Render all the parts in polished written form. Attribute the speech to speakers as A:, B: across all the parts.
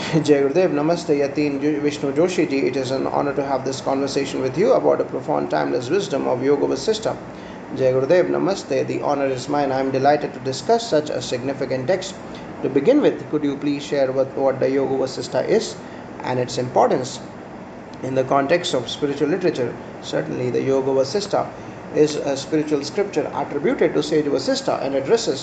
A: Jai Gurudev, Namaste, Yatin, Vishnu Joshiji. It is an honor to have this conversation with you about the profound, timeless wisdom of Yoga Vasistha. Jai Gurudev, Namaste. The honor is mine. I am delighted to discuss such a significant text. To begin with, could you please share what the Yoga Vasistha is and its importance in the context of spiritual literature? Certainly, the Yoga Vasistha is a spiritual scripture attributed to sage Vasistha and address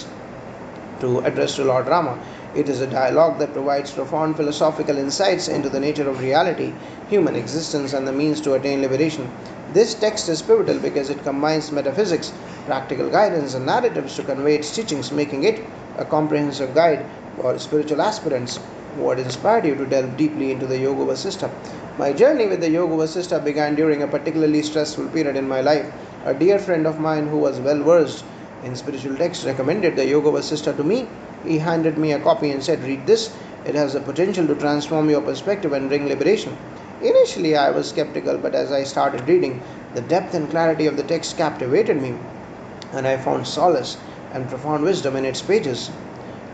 A: to Lord Rama. It is a dialogue that provides profound philosophical insights into the nature of reality, human existence, and the means to attain liberation. This text is pivotal because it combines metaphysics, practical guidance, and narratives to convey its teachings, making it a comprehensive guide for spiritual aspirants. What inspired you to delve deeply into the Yoga Vasistha? My journey with the Yoga Vasistha began during a particularly stressful period in my life. A dear friend of mine who was well versed in spiritual texts recommended the Yoga Vasistha to me. He handed me a copy and said, "Read this. It has the potential to transform your perspective and bring liberation." Initially, I was skeptical, but as I started reading, the depth and clarity of the text captivated me, and I found solace and profound wisdom in its pages.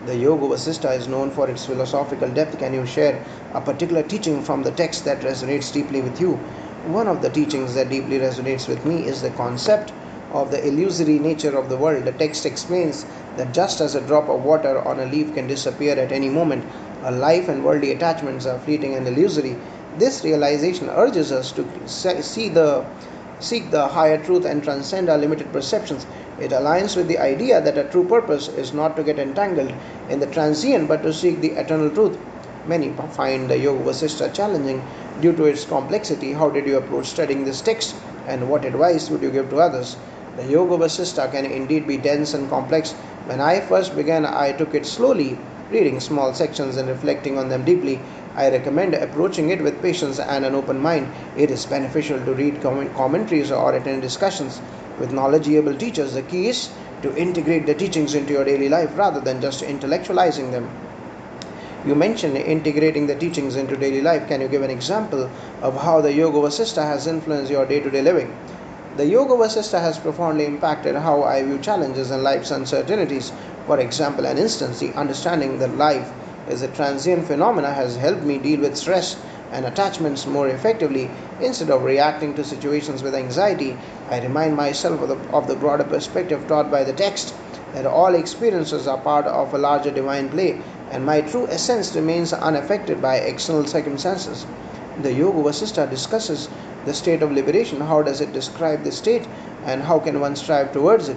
A: The Yoga Vasistha is known for its philosophical depth. Can you share a particular teaching from the text that resonates deeply with you? One of the teachings that deeply resonates with me is the concept of the illusory nature of the world. The text explains that just as a drop of water on a leaf can disappear at any moment, our life and worldly attachments are fleeting and illusory. This realization urges us to seek the higher truth and transcend our limited perceptions. It aligns with the idea that a true purpose is not to get entangled in the transient but to seek the eternal truth. Many find the Yoga Vasistha challenging due to its complexity. How did you approach studying this text, and what advice would you give to others? The Yoga Vasistha can indeed be dense and complex. When I first began, I took it slowly, reading small sections and reflecting on them deeply. I recommend approaching it with patience and an open mind. It is beneficial to read commentaries or attend discussions with knowledgeable teachers. The key is to integrate the teachings into your daily life rather than just intellectualizing them. You mentioned integrating the teachings into daily life. Can you give an example of how the Yoga Vasistha has influenced your day-to-day living? The Yoga Vasistha has profoundly impacted how I view challenges and life's uncertainties. For example, an instance, the understanding that life is a transient phenomena has helped me deal with stress and attachments more effectively. Instead of reacting to situations with anxiety, I remind myself of the broader perspective taught by the text, that all experiences are part of a larger divine play, and my true essence remains unaffected by external circumstances. The Yoga Vasistha discusses the state of liberation. How does it describe the state, and how can one strive towards it?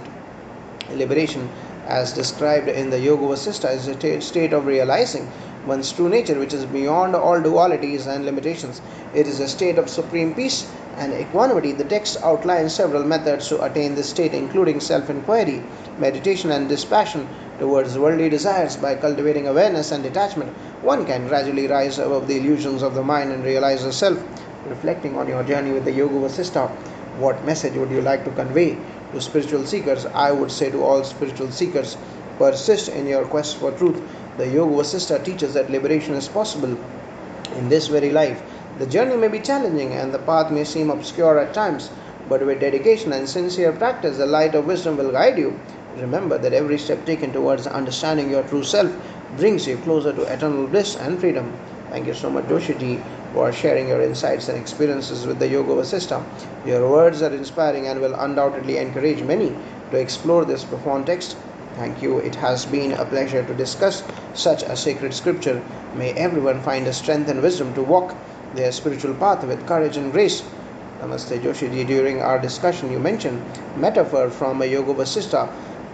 A: Liberation, as described in the Yoga Vasistha, is a state of realizing one's true nature, which is beyond all dualities and limitations. It is a state of supreme peace and equanimity. The text outlines several methods to attain this state, including self-inquiry, meditation, and dispassion towards worldly desires. By cultivating awareness and detachment, one can gradually rise above the illusions of the mind and realize the self. Reflecting on your journey with the Yoga Vasistha, what message would you like to convey to spiritual seekers? I would say to all spiritual seekers, persist in your quest for truth. The Yoga Vasistha teaches that liberation is possible in this very life. The journey may be challenging and the path may seem obscure at times, but with dedication and sincere practice, the light of wisdom will guide you. Remember that every step taken towards understanding your true self brings you closer to eternal bliss and freedom. Thank you so much, Joshiji, for sharing your insights and experiences with the Yoga Vasistha. Your words are inspiring and will undoubtedly encourage many to explore this profound text. Thank you. It has been a pleasure to discuss such a sacred scripture. May everyone find the strength and wisdom to walk their spiritual path with courage and grace. Namaste, Joshiji. During our discussion, you mentioned metaphor from a Yoga Vasistha,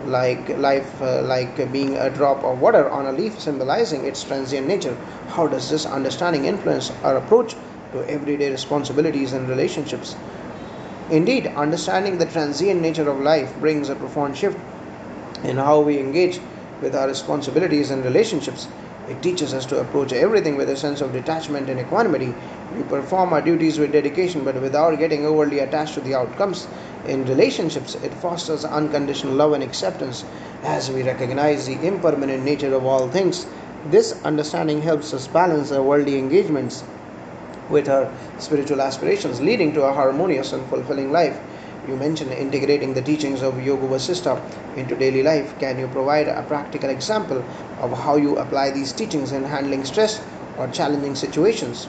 A: like life, like being a drop of water on a leaf, symbolizing its transient nature. How does this understanding influence our approach to everyday responsibilities and relationships? Indeed, understanding the transient nature of life brings a profound shift in how we engage with our responsibilities and relationships. It teaches us to approach everything with a sense of detachment and equanimity. We perform our duties with dedication but without getting overly attached to the outcomes. In relationships, it fosters unconditional love and acceptance as we recognize the impermanent nature of all things. This understanding helps us balance our worldly engagements with our spiritual aspirations, leading to a harmonious and fulfilling life. You mentioned integrating the teachings of Yoga Vasistha into daily life. Can you provide a practical example of how you apply these teachings in handling stress or challenging situations.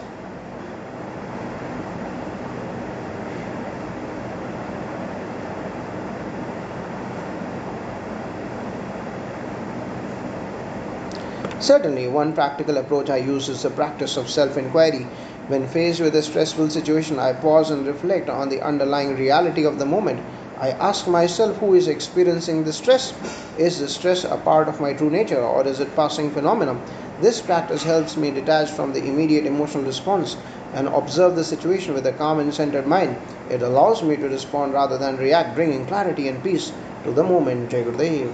A: Certainly, one practical approach I use is the practice of self inquiry. When faced with a stressful situation, I pause and reflect on the underlying reality of the moment. I ask myself who is experiencing the stress. Is the stress a part of my true nature or is it passing phenomenon? This practice helps me detach from the immediate emotional response and observe the situation with a calm and centered mind. It allows me to respond rather than react, bringing clarity and peace to the moment. Jai Gurudev.